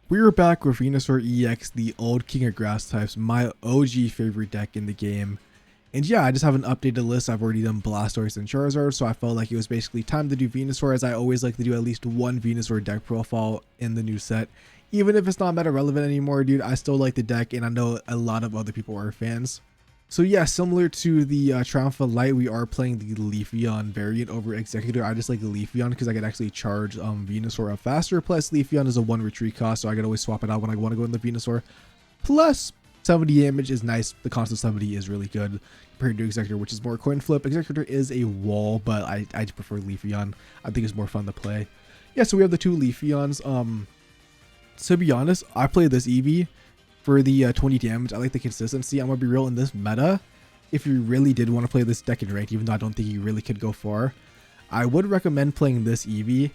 We are back with Venusaur EX, the old king of grass types, my OG favorite deck in the game. And yeah, I just have an updated list. I've already done Blastoise and Charizard, so I felt like it was basically time to do Venusaur, as I always like to do at least one Venusaur deck profile in the new set. Even if it's not meta relevant anymore, dude, I still like the deck, and I know a lot of other people are fans. So yeah, similar to the Triumph Light, we are playing the Leafeon variant over Executor. I just like the Leafeon because I can actually charge Venusaur up faster. Plus, Leafeon is a 1 retreat cost, so I can always swap it out when I want to go in the Venusaur. Plus, 70 damage is nice. The cost of 70 is really good compared to Executor, which is more coin flip. Executor is a wall, but I prefer Leafeon. I think it's more fun to play. Yeah, so we have the two Leafeons. To be honest, I play this Eevee for the 20 damage. I like the consistency. I'm gonna be real, in this meta, if you really did want to play this deck in ranked, even though I don't think you really could go far, I would recommend playing this Eevee.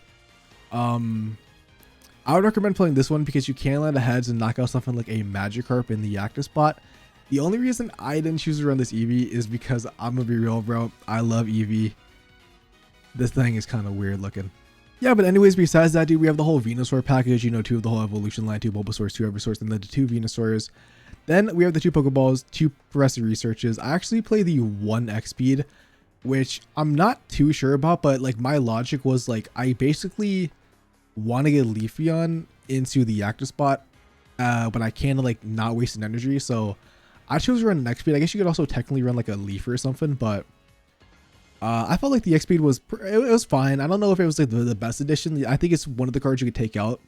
I would recommend playing this one because you can land aheads and knock out something like a Magikarp in the active spot. The only reason I didn't choose to run this Eevee is because I'm gonna be real, bro, I love Eevee. This thing is kind of weird looking. Yeah, but anyways, besides that, dude, we have the whole Venusaur package, you know, 2 of the whole evolution line, 2 Bulbasaurs, 2 Eversours, and then the 2 Venusaurs. Then we have the 2 Pokeballs, 2 Progressive Researches. I actually play the 1 X-Speed, which I'm not too sure about, but like my logic was like, I basically want to get Leafeon into the active spot, but I can like not waste an energy. So I chose to run an X-Speed. I guess you could also technically run like a Leaf or something, but I felt like the X-Speed was fine. I don't know if it was like the best addition. I think it's one of the cards you could take out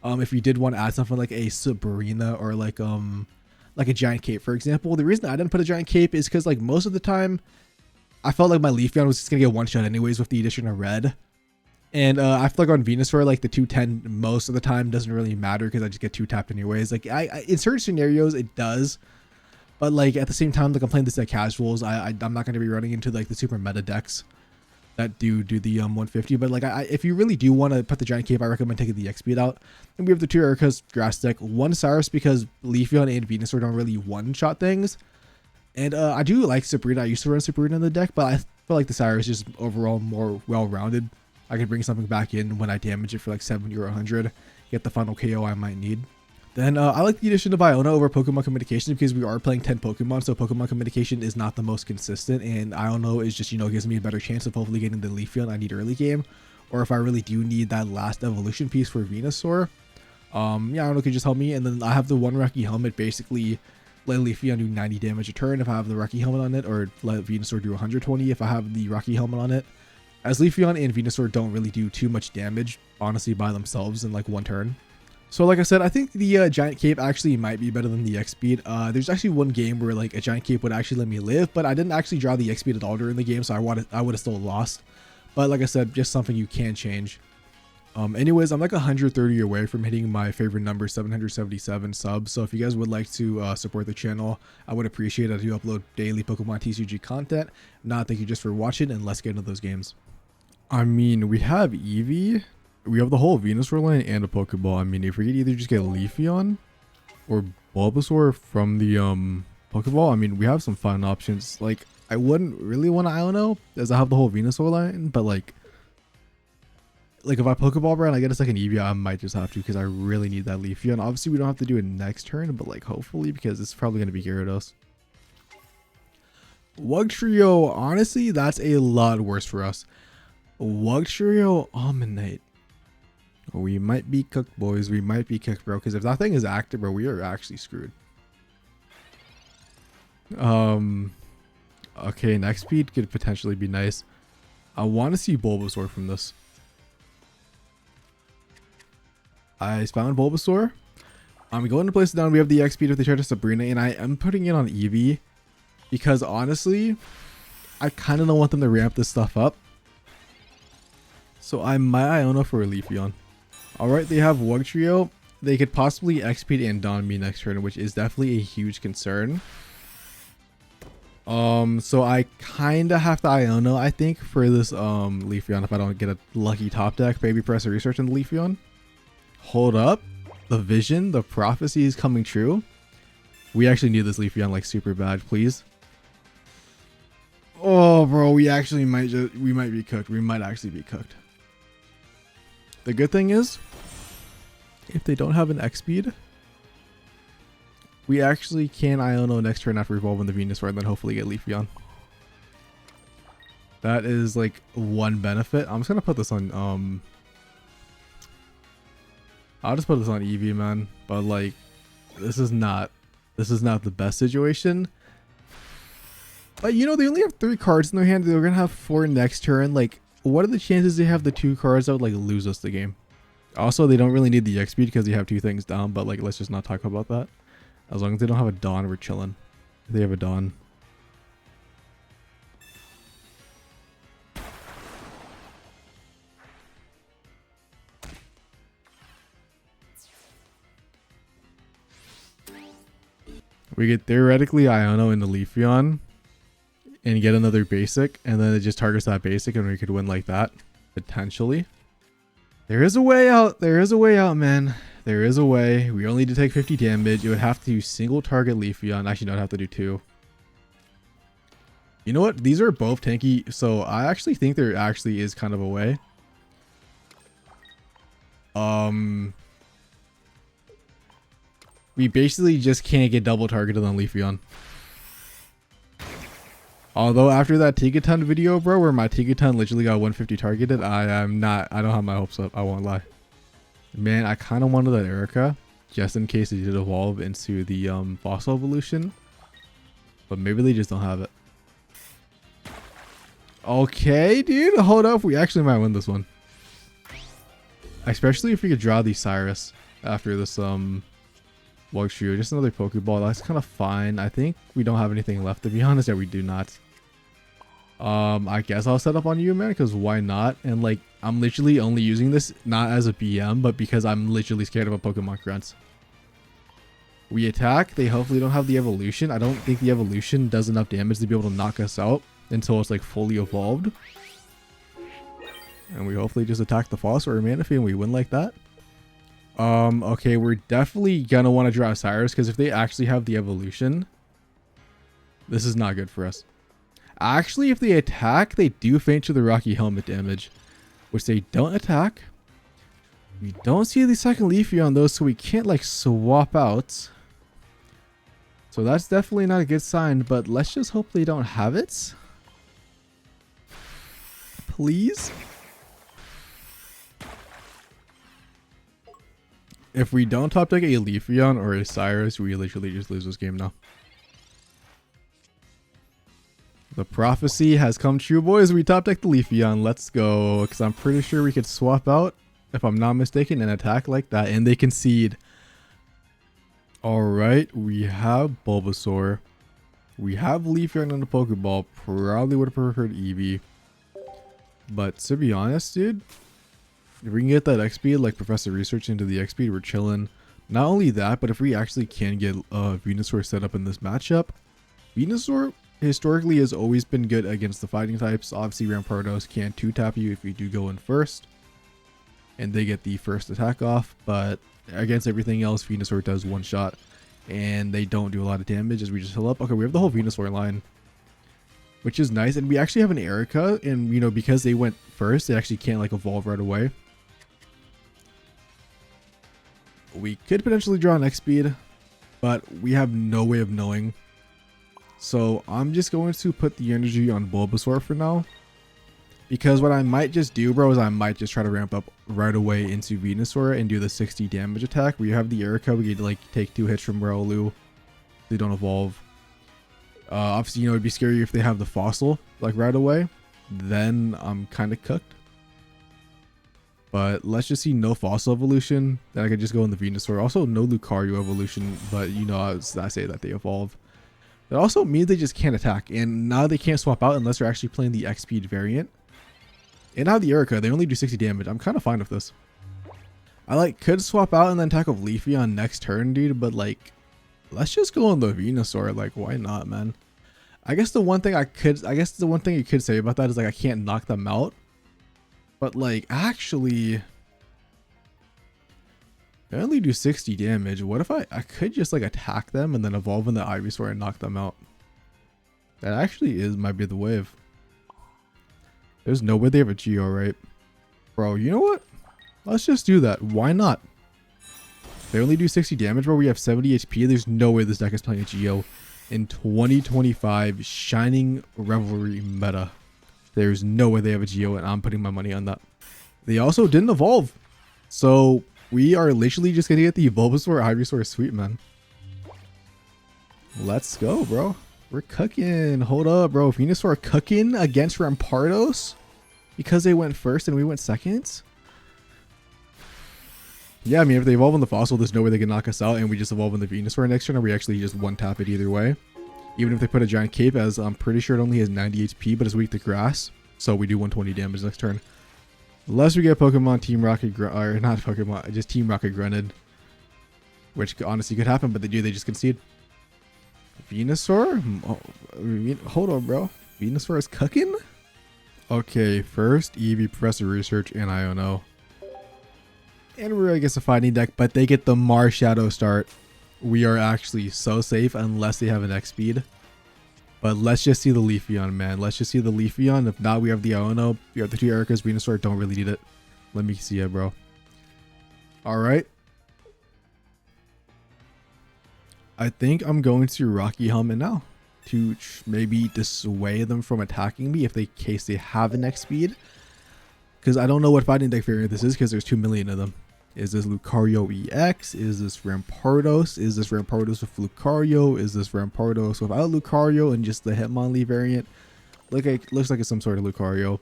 if you did want to add something like a Sabrina or like a Giant Cape, for example. The reason I didn't put a Giant Cape is because like most of the time I felt like my Leafeon was just gonna get one shot anyways with the addition of red. And I feel like on Venusaur, like the 210 most of the time doesn't really matter because I just get 2-tapped anyways. Like I in certain scenarios it does. But like at the same time, like I'm playing this at casuals, I'm not going to be running into like the super meta decks that do the 150. But like if you really do want to put the Giant Cape, I recommend taking the X-Speed out. And we have the 2 Erica's grass deck, 1 Cyrus because Leafeon and Venusaur don't really one-shot things. And I do like Sabrina. I used to run Sabrina in the deck, but I feel like the Cyrus is just overall more well-rounded. I can bring something back in when I damage it for like 70 or 100, get the final KO I might need. Then I like the addition of Iona over Pokemon Communication because we are playing 10 Pokemon, so Pokemon Communication is not the most consistent, and Iona is just, you know, gives me a better chance of hopefully getting the Leafeon I need early game, or if I really do need that last evolution piece for Venusaur. Yeah, Iona could just help me, and then I have the 1 Rocky Helmet, basically let Leafeon do 90 damage a turn if I have the Rocky Helmet on it, or let Venusaur do 120 if I have the Rocky Helmet on it, as Leafeon and Venusaur don't really do too much damage, honestly, by themselves in like 1 turn. So like I said, I think the Giant Cape actually might be better than the X-Speed. There's actually one game where like a Giant Cape would actually let me live, but I didn't actually draw the X-Speed at all during the game, so I would have still lost. But like I said, just something you can change. Anyways, I'm like 130 away from hitting my favorite number, 777 subs. So if you guys would like to support the channel, I would appreciate it. I do upload daily Pokemon TCG content. Thank you just for watching, and let's get into those games. I mean, we have Eevee. We have the whole Venusaur line and a Pokeball. I mean, if we could either just get Leafeon or Bulbasaur from the Pokeball, I mean, we have some fun options. Like, I wouldn't really want to Iono, as I have the whole Venusaur line, but like if I Pokeball brand, I get a second Eevee, I might just have to because I really need that Leafeon. Obviously, we don't have to do it next turn, but like hopefully, because it's probably going to be Gyarados. Wugtrio, honestly, that's a lot worse for us. Wugtrio Omanyte. We might be cooked, boys. We might be cooked, bro. Because if that thing is active, bro, we are actually screwed. Okay, next speed could potentially be nice. I want to see Bulbasaur from this. I found Bulbasaur. I'm going to place it down. We have the X speed with the charge of Sabrina, and I am putting it on Eevee because honestly, I kind of don't want them to ramp this stuff up. So I might Iona for a Leafeon. Alright, they have Wugtrio. They could possibly X-Speed and Don me next turn, which is definitely a huge concern. So I kind of have to Iona, I think, for this Leafeon if I don't get a lucky top deck. Baby press a research on the Leafeon. Hold up. The vision, the prophecy is coming true. We actually need this Leafeon like super bad, please. Oh, bro, we might be cooked. We might actually be cooked. The good thing is, If they don't have an X speed, we actually can Iono next turn after evolving the Venusaur and then hopefully get Leafeon. That is like one benefit. I'm just gonna put this on I'll just put this on Eevee, man. But like this is not the best situation. But you know, they only have 3 cards in their hand. They're gonna have 4 next turn. Like, what are the chances they have the 2 cards that would like lose us the game? Also, they don't really need the X speed because they have 2 things down, but like let's just not talk about that. As long as they don't have a Dawn, we're chilling. If they have a Dawn. We could theoretically Iono into Leafeon and get another basic, and then it just targets that basic and we could win like that. Potentially. There is a way out. There is a way out, man. There is a way. We only need to take 50 damage. It would have to single target Leafeon. Actually, no, I'd have to do 2. You know what? These are both tanky, so I actually think there actually is kind of a way. We basically just can't get double targeted on Leafeon. Although after that Tigaton video, bro, where my Tigaton literally got 150 targeted, I don't have my hopes up. I won't lie. Man, I kind of wanted that Erica, just in case it did evolve into the fossil evolution. But maybe they just don't have it. Okay, dude, hold up. We actually might win this one. Especially if we could draw the Cyrus after this Wugtrio. Just another Pokeball. That's kind of fine. I think we don't have anything left, to be honest. Yeah, we do not. I guess I'll set up on you, man, because why not? And like, I'm literally only using this not as a BM, but because I'm literally scared of a Pokemon Grunts. We attack. They hopefully don't have the evolution. I don't think the evolution does enough damage to be able to knock us out until it's like fully evolved. And we hopefully just attack the Fossil or Manaphy and we win like that. Okay, we're definitely gonna want to draw Cyrus because if they actually have the evolution, this is not good for us. Actually, if they attack, they do faint to the Rocky Helmet damage, which they don't attack. We don't see the second Leafy on those, so we can't like swap out. So that's definitely not a good sign, but let's just hope they don't have it. Please. If we don't top deck a Leafeon or a Cyrus, we literally just lose this game now. The prophecy has come true, boys. We top deck the Leafeon. Let's go. Because I'm pretty sure we could swap out, if I'm not mistaken, and attack like that. And they concede. Alright, we have Bulbasaur. We have Leafeon in the Pokeball. Probably would have preferred Eevee. But to be honest, dude, if we can get that X speed, like Professor Research into the X speed, we're chilling. Not only that, but if we actually can get Venusaur set up in this matchup, Venusaur historically has always been good against the fighting types. Obviously, Rampardos can 2-tap you if you do go in first, and they get the first attack off. But against everything else, Venusaur does 1-shot, and they don't do a lot of damage as we just heal up. Okay, we have the whole Venusaur line, which is nice, and we actually have an Erica, and you know, because they went first, they actually can't like evolve right away. We could potentially draw an X speed, but we have no way of knowing. So I'm just going to put the energy on Bulbasaur for now. Because what I might just do, bro, is I might just try to ramp up right away into Venusaur and do the 60 damage attack. We have the Erica, we could like take 2 hits from Riolu. They don't evolve. Obviously, you know, it'd be scary if they have the Fossil like right away. Then I'm kind of cooked. But let's just see no Fossil evolution. Then I could just go in the Venusaur. Also, no Lucario evolution. But, you know, I say that they evolve. That also means they just can't attack. And now they can't swap out unless they're actually playing the X-Speed variant. And now the Erica, they only do 60 damage. I'm kind of fine with this. I, like, could swap out and then attack with Leafy on next turn, dude. But, like, let's just go on the Venusaur. Like, why not, man? I guess the one thing you could say about that is, like, I can't knock them out. But like, actually, I only do 60 damage. What if I could just like attack them and then evolve in the Ivysaur and knock them out? That actually might be the wave. There's no way they have a Geo, right? Bro, you know what? Let's just do that. Why not? They only do 60 damage, bro. We have 70 HP. There's no way this deck is playing a Geo in 2025 Shining Revelry meta. There's no way they have a Geo, and I'm putting my money on that. They also didn't evolve. So we are literally just going to get the Bulbasaur Ivysaur sweep, man. Let's go, bro. We're cooking. Hold up, bro. Venusaur cooking against Rampardos because they went first and we went second. Yeah, I mean, if they evolve on the Fossil, there's no way they can knock us out, and we just evolve on the Venusaur next turn, or we actually just one-tap it either way. Even if they put a Giant Cape, as I'm pretty sure it only has 90 HP, but it's weak to Grass, so we do 120 damage next turn. Unless we get Pokemon Team Rocket, or not Pokemon, just Team Rocket Grunted, which honestly could happen, but they do, they just concede. Venusaur? Oh, hold on, bro. Venusaur is cooking? Okay, first Eevee, Professor Research, and I don't know. And we're, I guess, a fighting deck, but they get the Marshadow start. We are actually so safe unless they have an X speed. But let's just see the Leafeon, man. Let's just see the Leafeon. If not, we have the Iono. We have the two Ericas. Venusaur don't really need it. Let me see it, bro. Alright. I think I'm going to Rocky Helmet now to maybe dissuade them from attacking me if they case they have an X speed. Because I don't know what fighting deck variant this is because there's 2 million of them. Is this Lucario EX? Is this Rampardos? Is this Rampardos with Lucario? Is this Rampardos without Lucario and just the Hitmonlee variant? Looks like it's some sort of Lucario.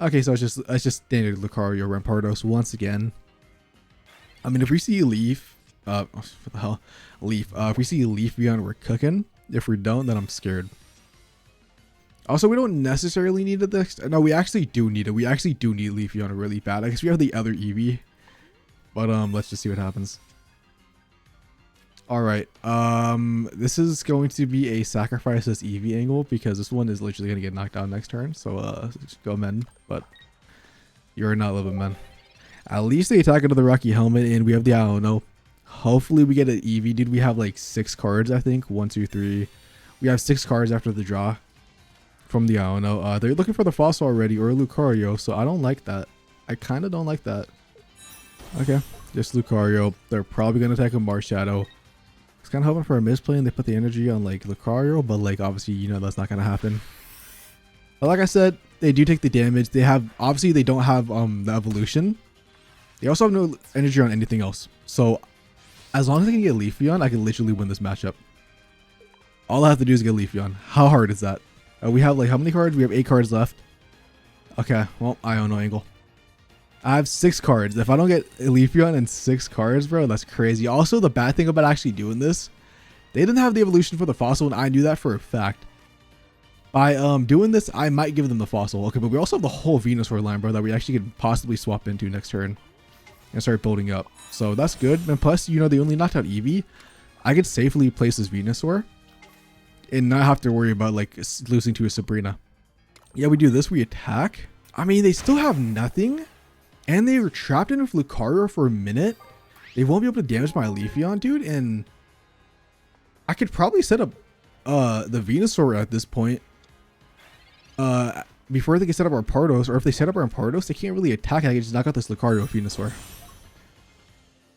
Okay, so it's just standard Lucario Rampardos once again. I mean, if we see Leaf, what the hell, Leaf. If we see Leafeon, we're cooking. If we don't, then I'm scared. Also, we don't necessarily need it this. No, we actually do need it. We actually do need Leafeon really bad. I guess we have the other Eevee. But let's just see what happens. Alright. This is going to be a sacrifice this Eevee angle because this one is literally gonna get knocked down next turn. So just go men. But you're not living, man. At least they attack into the Rocky Helmet and we have the I don't know. Hopefully we get an Eevee, dude. We have like 6 cards, I think. 1, 2, 3. We have 6 cards after the draw. From the Iono. They're looking for the Fossil already or Lucario, so I don't like that. I kind of don't like that. Okay, just Lucario. They're probably going to attack a Marshadow. I was kind of hoping for a misplay and they put the energy on like Lucario, but like obviously, you know, that's not going to happen. But like I said, they do take the damage. They have, obviously they don't have the evolution. They also have no energy on anything else. So as long as I can get Leafeon, I can literally win this matchup. All I have to do is get Leafeon. How hard is that? We have like how many cards? We have 8 cards left. Okay, well, I don't know angle. I have 6 cards. If I don't get Leafeon and 6 cards, bro, that's crazy. Also, the bad thing about actually doing this, they didn't have the evolution for the Fossil, and I knew that for a fact. By doing this, I might give them the Fossil. Okay, but we also have the whole Venusaur line, bro, that we actually could possibly swap into next turn and start building up. So that's good. And plus, you know, they only knocked out Eevee. I could safely place this Venusaur and not have to worry about like losing to a Sabrina. Yeah, we do this. We attack. I mean, they still have nothing. And they were trapped in with Lucario for a minute. They won't be able to damage my Leafeon, dude. And I could probably set up the Venusaur at this point. Before they can set up our Rampardos. Or if they set up our Rampardos, they can't really attack. I can just knock out this Lucario Venusaur.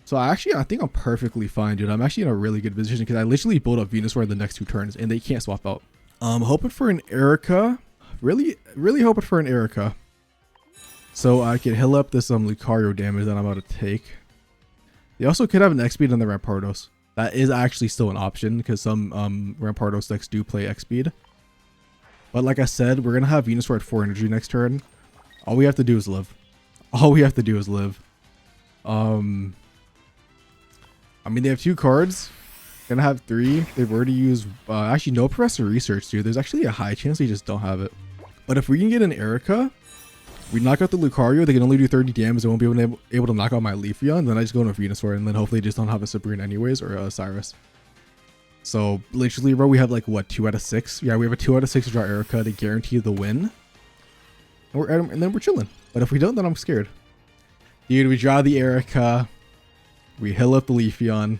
So I think I'm perfectly fine, dude. I'm actually in a really good position because I literally build up Venusaur in the next 2 turns. And they can't swap out. Hoping for an Erica. Really hoping for an Erica. So I can heal up this Lucario damage that I'm about to take. They also could have an X speed on the Rampardos. That is actually still an option because some Rampardos decks do play X speed. But like I said, we're gonna have Venusaur at 4 energy next turn. All we have to do is live. All we have to do is live. I mean, they have 2 cards. Gonna have 3. They've already used actually no Professor Research, dude. There's actually a high chance they just don't have it. But if we can get an Erica, we knock out the Lucario, they can only do 30 damage. They won't be able to knock out my Leafeon. Then I just go into Venusaur, and then hopefully just don't have a Sabrina anyways, or a Cyrus. So literally, bro, we have like what, 2 out of 6? Yeah, we have a 2 out of 6 to draw Erica to guarantee the win. And then we're chilling. But if we don't, then I'm scared. Dude, we draw the Erica. We heal up the Leafeon.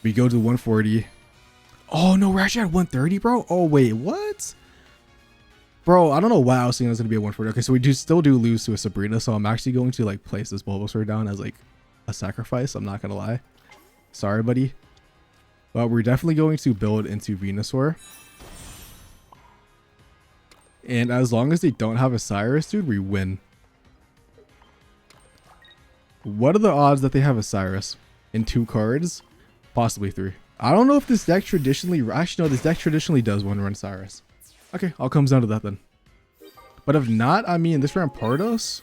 We go to 140. Oh no, we're actually at 130, bro. Oh wait, what? Bro, I don't know why I was thinking it was going to be a 140. Okay, so we still do lose to a Sabrina, so I'm actually going to like place this Bulbasaur down as like a sacrifice. I'm not gonna lie. Sorry, buddy. But we're definitely going to build into Venusaur. And as long as they don't have a Cyrus, dude, we win. What are the odds that they have a Cyrus in 2 cards? Possibly 3. I don't know if this deck traditionally... Actually, no, this deck traditionally does one run Cyrus. Okay, all comes down to that then. But if not, I mean, this Rampardos...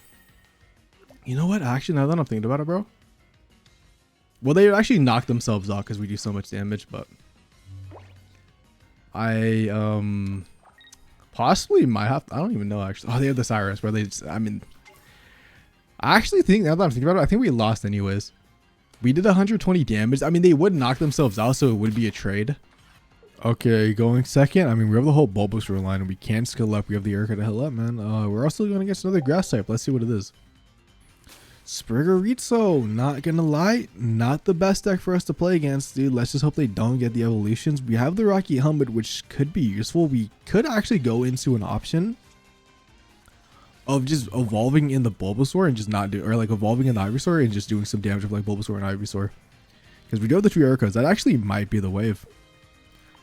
You know what? Actually, now that I'm thinking about it, bro. Well, they actually knock themselves out because we do so much damage, but... I, possibly might have... I don't even know, actually. Oh, they have the Cyrus, bro. They just, I mean... I actually think, now that I'm thinking about it, I think we lost anyways. We did 120 damage. I mean, they would knock themselves out, so it would be a trade. Okay, going second. I mean, we have the whole Bulbasaur line, and we can skill up. We have the Erica to heal up, man. We're also going against another grass type. Let's see what it is. Spriggeritzo, not gonna lie, not the best deck for us to play against, dude. Let's just hope they don't get the evolutions. We have the Rocky Helmet, which could be useful. We could actually go into an option of just evolving in the Bulbasaur and just not do, or like evolving in the Ivysaur and just doing some damage with like Bulbasaur and Ivysaur. Because we do have the 2 Ericas. That actually might be the wave.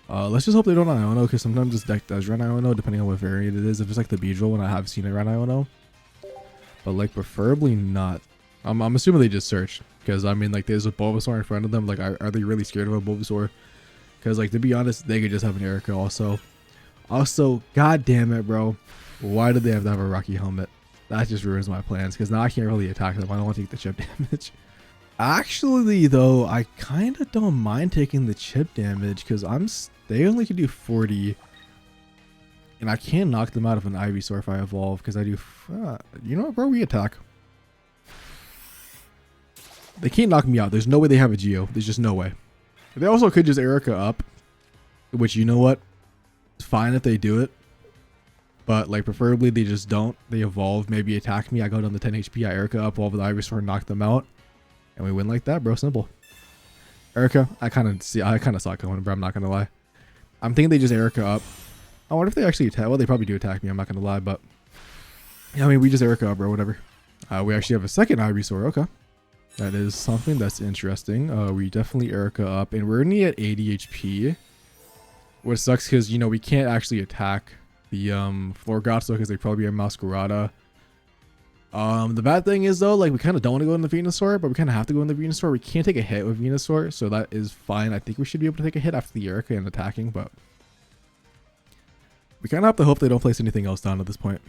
Let's just hope they don't Iono, because sometimes this deck does run Iono, depending on what variant it is. If it's like the Beedrill one, I have seen it run Iono. But like preferably not. I'm assuming they just search, because I mean, like, there's a Bulbasaur in front of them. Like, are they really scared of a Bulbasaur? Because, like, to be honest, they could just have an Erica also. Also, god damn it, bro. Why did they have to have a Rocky Helmet? That just ruins my plans, because now I can't really attack them. I don't want to take the chip damage. Actually, though, I kind of don't mind taking the chip damage, because they only can do 40. And I can knock them out of an Ivysaur if I evolve, because I do... you know what, bro? We attack. They can't knock me out. There's no way they have a Geo. There's just no way. They also could just Erica up, which, you know what? It's fine if they do it. But, like, preferably they just don't. They evolve, maybe attack me. I go down to 10 HP. I Erica up, evolve with Ivysaur, knock them out. And we win like that, bro. Simple. Erica, I kind of saw it coming, bro. I'm not going to lie. I'm thinking they just Erica up. I wonder if they actually attack. Well, they probably do attack me. I'm not going to lie, but... Yeah, I mean, we just Erica up, bro. Whatever. We actually have a second Ivysaur. Okay. That is something that's interesting. We definitely Erica up, and we're only at 80 HP, which sucks because, you know, we can't actually attack the Florgatso because they probably are Masquerada. The bad thing is, though, like, we kind of don't want to go in the Venusaur, but we kind of have to go in the Venusaur. We can't take a hit with Venusaur, so that is fine. I think we should be able to take a hit after the Erica and attacking, but we kind of have to hope they don't place anything else down at this point.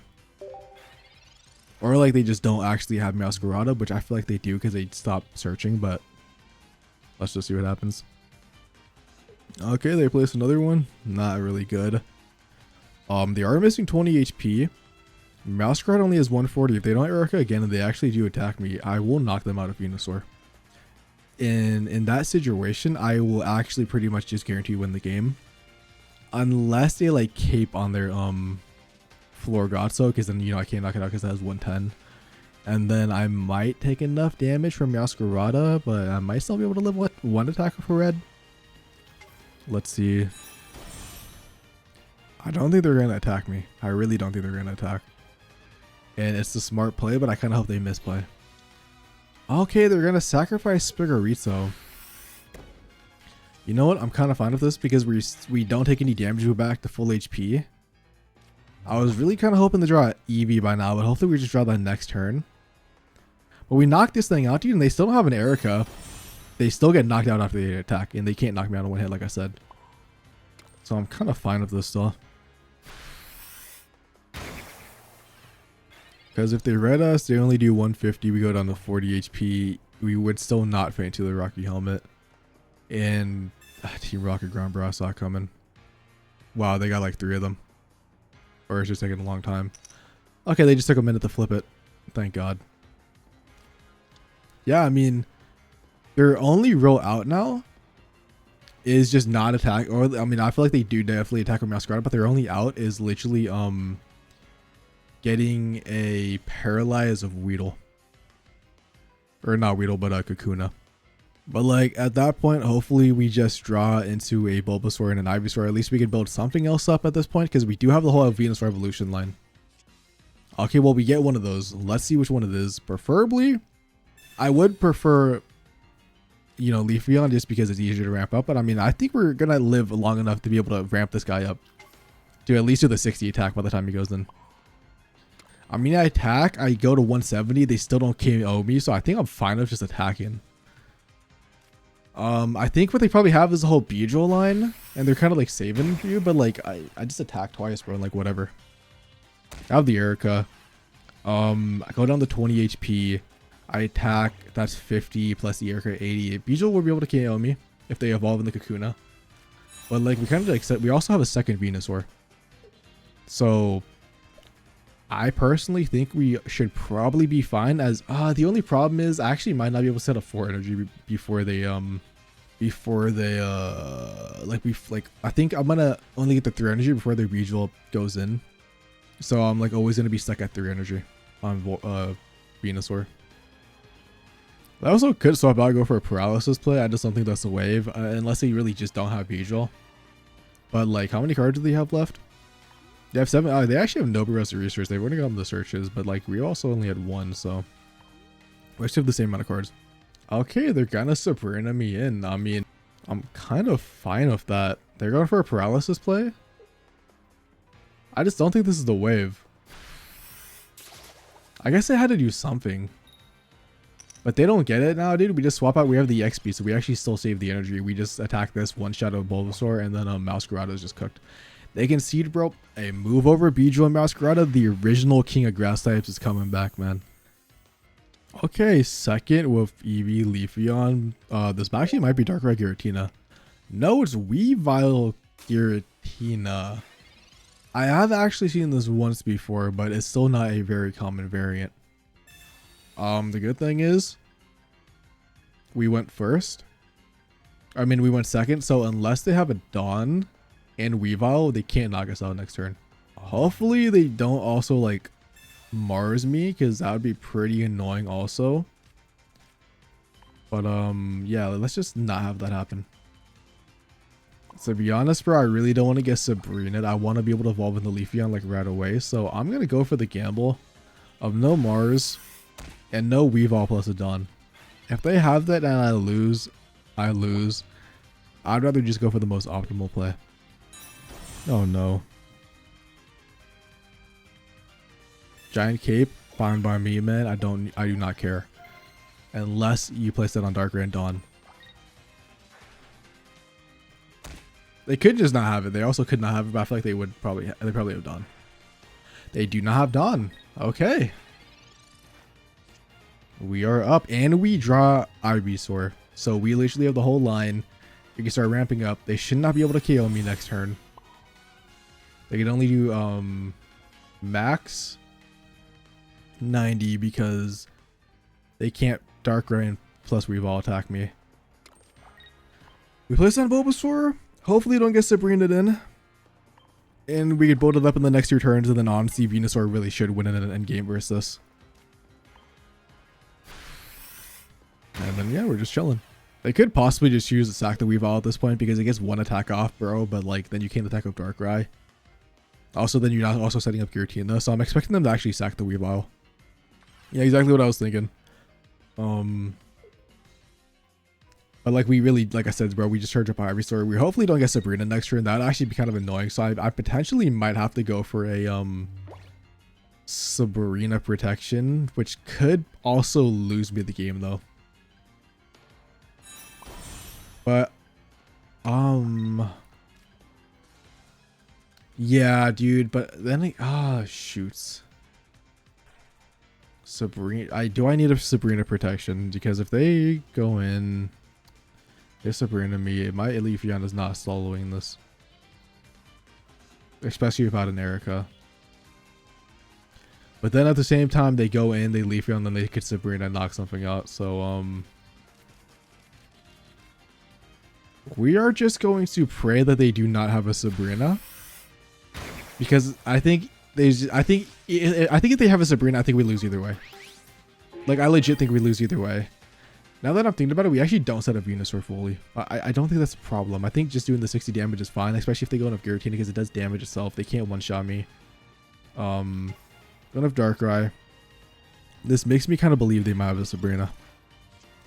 Or, like, they just don't actually have Masquerada, which I feel like they do because they stopped searching, but let's just see what happens. Okay, they placed another one. Not really good. They are missing 20 HP. Masquerade only has 140. If they don't Erica again and they actually do attack me, I will knock them out of Venusaur. In that situation, I will actually pretty much just guarantee win the game. Unless they, like, cape on their, Florgatso, because then, you know, I can't knock it out because it has 110. And then I might take enough damage from Masquerada, but I might still be able to live with one attack for red. Let's see. I don't think they're going to attack me. I really don't think they're going to attack. And it's the smart play, but I kind of hope they misplay. Okay, they're going to sacrifice Spriggeritzo. You know what? I'm kind of fine with this because we don't take any damage. We're back to full HP. I was really kind of hoping to draw Eevee by now, but hopefully we just draw that next turn. But we knocked this thing out, dude, and they still don't have an Erica. They still get knocked out after they attack, and they can't knock me out in one hit, like I said. So I'm kind of fine with this still. Because if they red us, they only do 150. We go down to 40 HP. We would still not faint to the Rocky Helmet. And Team Rocket Ground Bro, I saw it coming. Wow, they got like 3 of them. Or it's just taking a long time. Okay, they just took a minute to flip it. Thank God. Yeah, I mean, their only roll out now is just not attack. Or, I mean, I feel like they do definitely attack with Masquerade, but their only out is literally getting a Paralyze of Weedle. Or not Weedle, but Kakuna. But, like, at that point, hopefully we just draw into a Bulbasaur and an Ivysaur. At least we can build something else up at this point, because we do have the whole Venusaur evolution line. Okay, well, we get one of those. Let's see which one it is. Preferably, I would prefer, you know, Leafeon just because it's easier to ramp up. But I mean, I think we're gonna live long enough to be able to ramp this guy up to at least do the 60 attack by the time he goes in. I mean, I attack, I go to 170, they still don't KO me, so I think I'm fine with just attacking. I think what they probably have is the whole Beedrill line, and they're kind of like saving you, but like I just attack twice, bro, and like whatever. I have the Erica. I go down to 20 HP. I attack, that's 50 plus the Erica 80. Beedrill will be able to KO me if they evolve in the Kakuna. But like we kind of like said, we also have a second Venusaur. So I personally think we should probably be fine, as the only problem is I actually might not be able to set up 4 energy before they I think I'm gonna only get the 3 energy before the regional goes in. So I'm like always gonna be stuck at 3 energy on Venusaur. I also could swap out, go for a paralysis play. I just don't think that's a wave unless they really just don't have Beedrill. But like, how many cards do they have left? They have 7. They actually have no research. They've only gotten the searches, but like we also only had 1, so we actually have the same amount of cards. Okay, they're gonna Sabrina me in. I mean, I'm kind of fine with that. They're going for a paralysis play. I just don't think this is the wave. I guess they had to do something. But they don't get it now, dude. We just swap out. We have the XP, so we actually still save the energy. We just attack this one shot of Bulbasaur, and then Masquerada is just cooked. They concede, bro. A move over Beedrill and Masquerada. The original king of grass types is coming back, man. Okay, second with eeveelution. This actually might be Darkrai Giratina. No, it's Weavile Giratina. I have actually seen this once before, but it's still not a very common variant. The good thing is we went first. I mean, we went second, so unless they have a Dawn and Weavile, they can't knock us out next turn. Hopefully they don't also like Mars me, because that would be pretty annoying also. But yeah, let's just not have that happen. To be honest, bro, I really don't want to get Sabrina. I want to be able to evolve in the Leafeon like right away, so I'm gonna go for the gamble of no Mars and no Weavile plus a Dawn. If they have that and I lose, I lose. I'd rather just go for the most optimal play. Oh no. Giant Cape, fine by me, man. I do not care. Unless you place that on Darkrai and Dawn. They could just not have it. They also could not have it, but I feel like they would probably have Dawn. They do not have Dawn. Okay. We are up and we draw Ivysaur. So we literally have the whole line. We can start ramping up. They should not be able to KO me next turn. They can only do max 90 because they can't Darkrai plus Weavile attack me. We place on Bulbasaur. Hopefully don't get Sabrina in. And we could build it up in the next 2 turns, and then honestly Venusaur really should win in an endgame versus this. And then yeah, we're just chilling. They could possibly just choose to sack the Weavile at this point because it gets 1 attack off, bro, but like then you can't attack up Darkrai. Also, then you're not also setting up Giratina, so I'm expecting them to actually sack the Weavile. Yeah, exactly what I was thinking. But like we really, like I said, bro, we just charge up Ivysaur. We hopefully don't get Sabrina next turn. That'd actually be kind of annoying. So I potentially might have to go for a Sabrina protection, which could also lose me the game though. But yeah, dude, but then shoots. Sabrina, do I need a Sabrina protection? Because if they go in, if Sabrina me, my Leafeon is not soloing this. Especially without an Erica. But then at the same time they go in, they Leafeon, then they could Sabrina and knock something out. So we are just going to pray that they do not have a Sabrina. Because I think if they have a Sabrina, I think we lose either way. Like, I legit think we lose either way. Now that I'm thinking about it, we actually don't set up Venusaur fully. I don't think that's a problem. I think just doing the 60 damage is fine, especially if they go enough Giratina, because it does damage itself. They can't one-shot me. Don't have Darkrai. This makes me kind of believe they might have a Sabrina.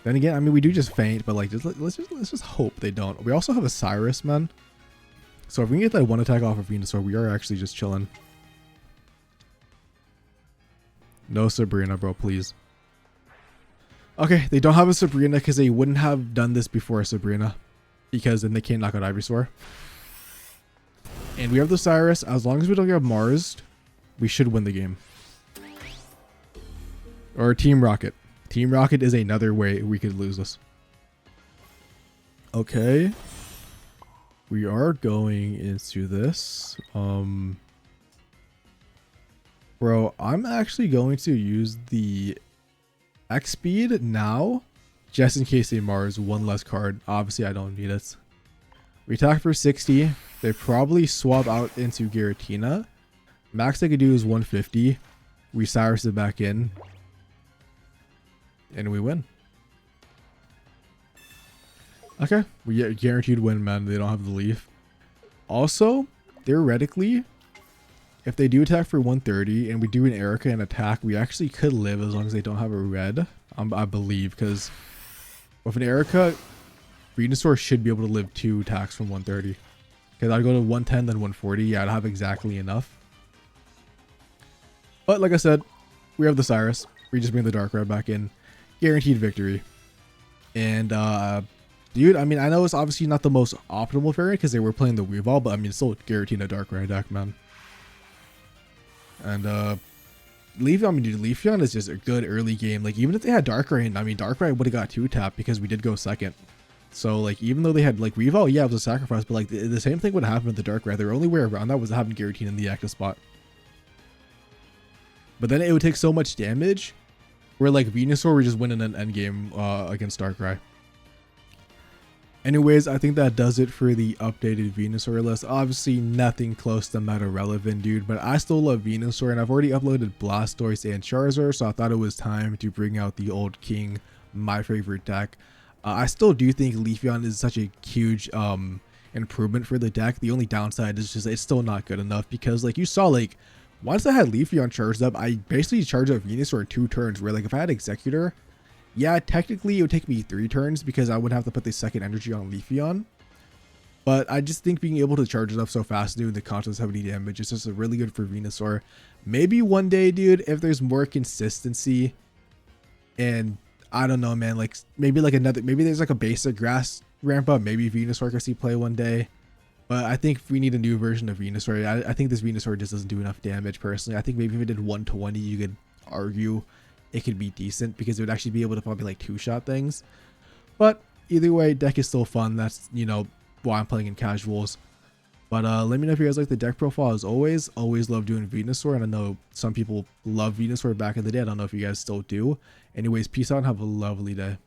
Then again, I mean, we do just faint, but like, let's just hope they don't. We also have a Cyrus, man. So if we can get that one attack off of Venusaur, we are actually just chilling. No Sabrina, bro, please. Okay, they don't have a Sabrina because they wouldn't have done this before a Sabrina. Because then they can't knock out Ivysaur. And we have the Cyrus. As long as we don't get Mars, we should win the game. Or Team Rocket. Team Rocket is another way we could lose this. Okay. We are going into this. Bro, I'm actually going to use the X speed now. Just in case they Mars one less card. Obviously, I don't need it. We attack for 60. They probably swap out into Giratina. Max they could do is 150. We Cyrus it back in. And we win. Okay. We get guaranteed win, man. They don't have the leaf. Also, theoretically, if they do attack for 130 and we do an Erica and attack, we actually could live as long as they don't have a red. I believe, because with an Erica, Venusaur should be able to live 2 attacks from 130. Because I'd go to 110, then 140. Yeah, I'd have exactly enough. But like I said, we have the Cyrus. We just bring the Darkrai back in. Guaranteed victory. And, dude, I mean, I know it's obviously not the most optimal variant because they were playing the Weavile, but I mean, it's still guaranteed a Darkrai deck, man. And, Leafeon, I mean, dude, Leafeon is just a good early game. Like, even if they had Darkrai, I mean, Darkrai would have got 2-tap because we did go second. So, like, even though they had, like, Weavile, yeah, it was a sacrifice, but, like, the same thing would happen with the Darkrai. Their only way around that was having Giratina in the active spot. But then it would take so much damage where, like, Venusaur were just winning an endgame against Darkrai. Anyways, I think that does it for the updated Venusaur list. Obviously, nothing close to meta relevant, dude, but I still love Venusaur, and I've already uploaded Blastoise and Charizard, so I thought it was time to bring out the old King, my favorite deck. I still do think Leafeon is such a huge improvement for the deck. The only downside is just it's still not good enough because, like, you saw, like, once I had Leafeon charged up, I basically charged up Venusaur in 2 turns, where, like, if I had Executor, yeah, technically it would take me 3 turns because I would have to put the second energy on Leafeon. But I just think being able to charge it up so fast doing the constant 70 damage is just really good for Venusaur. Maybe one day, dude, if there's more consistency and I don't know, man, like maybe there's like a basic grass ramp up, maybe Venusaur can see play one day. But I think we need a new version of Venusaur. I think this Venusaur just doesn't do enough damage personally. I think maybe if it did 120, you could argue it could be decent because it would actually be able to probably like 2-shot things. But either way, deck is still fun. That's, you know, why I'm playing in casuals. But let me know if you guys like the deck profile. As always love doing Venusaur, and I know some people love Venusaur back in the day. I don't know if you guys still do. Anyways, peace out and have a lovely day.